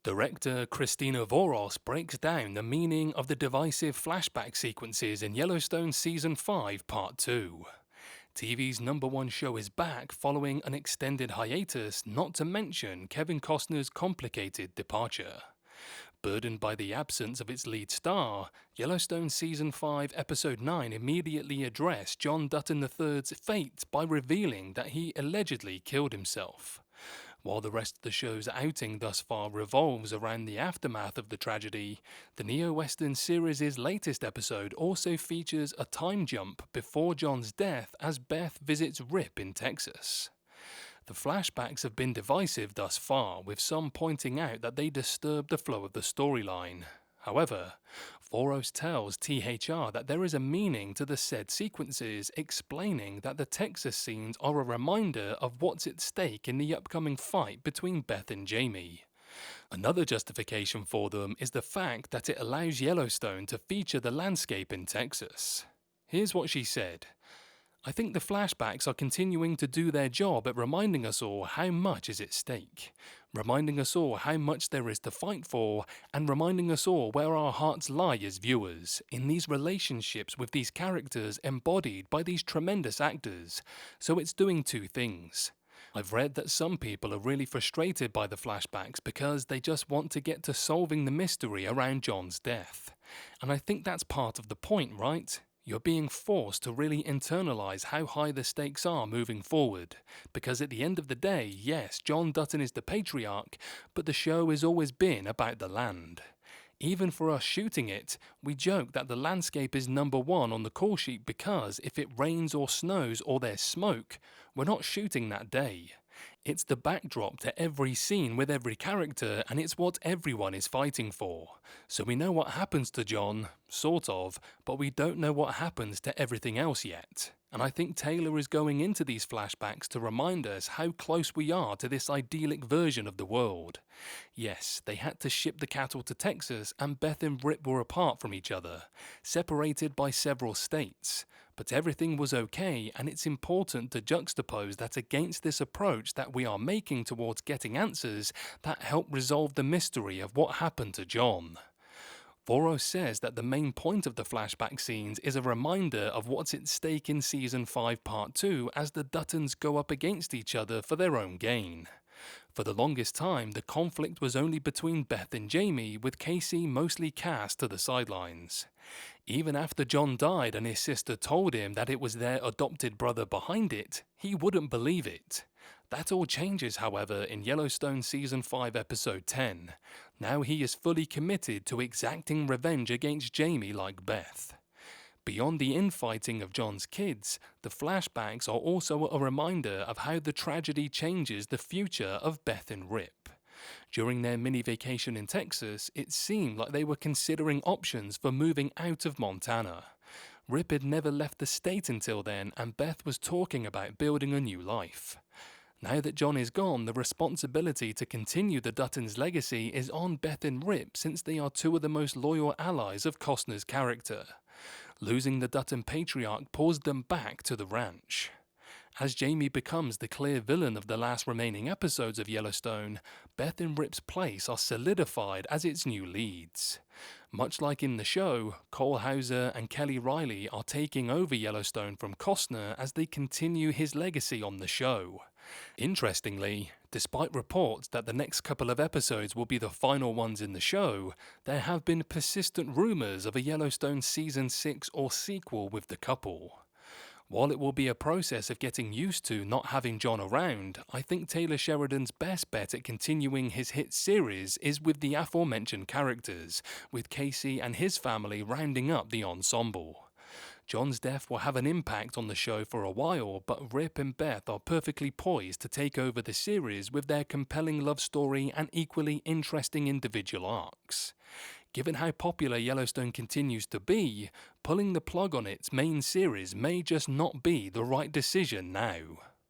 Director Christina Voros breaks down the meaning of the divisive flashback sequences in Yellowstone Season 5 Part 2. TV's #1 show is back following an extended hiatus, not to mention Kevin Costner's complicated departure. Burdened by the absence of its lead star, Yellowstone Season 5 Episode 9 immediately addressed John Dutton III's fate by revealing that he allegedly killed himself. While the rest of the show's outing thus far revolves around the aftermath of the tragedy, the neo-western series' latest episode also features a time jump before John's death as Beth visits Rip in Texas. The flashbacks have been divisive thus far, with some pointing out that they disturb the flow of the storyline. However, Voros tells THR that there is a meaning to the said sequences, explaining that the Texas scenes are a reminder of what's at stake in the upcoming fight between Beth and Jamie. Another justification for them is the fact that it allows Yellowstone to feature the landscape in Texas. Here's what she said. I think the flashbacks are continuing to do their job at reminding us all how much is at stake, reminding us all how much there is to fight for, and reminding us all where our hearts lie as viewers, in these relationships with these characters embodied by these tremendous actors. So it's doing two things. I've read that some people are really frustrated by the flashbacks because they just want to get to solving the mystery around John's death. And I think that's part of the point, right? You're being forced to really internalize how high the stakes are moving forward, because at the end of the day, yes, John Dutton is the patriarch, but the show has always been about the land. Even for us shooting it, we joke that the landscape is #1 on the call sheet because if it rains or snows or there's smoke, we're not shooting that day. It's the backdrop to every scene with every character, and it's what everyone is fighting for. So we know what happens to John, sort of, but we don't know what happens to everything else yet. And I think Taylor is going into these flashbacks to remind us how close we are to this idyllic version of the world. Yes, they had to ship the cattle to Texas, and Beth and Rip were apart from each other, separated by several states. But everything was okay, and it's important to juxtapose that against this approach that we are making towards getting answers that help resolve the mystery of what happened to John. Voros says that the main point of the flashback scenes is a reminder of what's at stake in Season 5 Part 2 as the Duttons go up against each other for their own gain. For the longest time, the conflict was only between Beth and Jamie, with Casey mostly cast to the sidelines. Even after John died and his sister told him that it was their adopted brother behind it, he wouldn't believe it. That all changes, however, in Yellowstone Season 5 Episode 10. Now he is fully committed to exacting revenge against Jamie like Beth. Beyond the infighting of John's kids, the flashbacks are also a reminder of how the tragedy changes the future of Beth and Rip. During their mini vacation in Texas, it seemed like they were considering options for moving out of Montana. Rip had never left the state until then, and Beth was talking about building a new life. Now that John is gone, the responsibility to continue the Duttons' legacy is on Beth and Rip, since they are two of the most loyal allies of Costner's character. Losing the Dutton patriarch pulls them back to the ranch. As Jamie becomes the clear villain of the last remaining episodes of Yellowstone, Beth and Rip's place are solidified as its new leads. Much like in the show, Cole Hauser and Kelly Riley are taking over Yellowstone from Costner as they continue his legacy on the show. Interestingly, despite reports that the next couple of episodes will be the final ones in the show, there have been persistent rumors of a Yellowstone Season 6 or sequel with the couple. While it will be a process of getting used to not having John around, I think Taylor Sheridan's best bet at continuing his hit series is with the aforementioned characters, with Casey and his family rounding up the ensemble. John's death will have an impact on the show for a while, but Rip and Beth are perfectly poised to take over the series with their compelling love story and equally interesting individual arcs. Given how popular Yellowstone continues to be, pulling the plug on its main series may just not be the right decision now.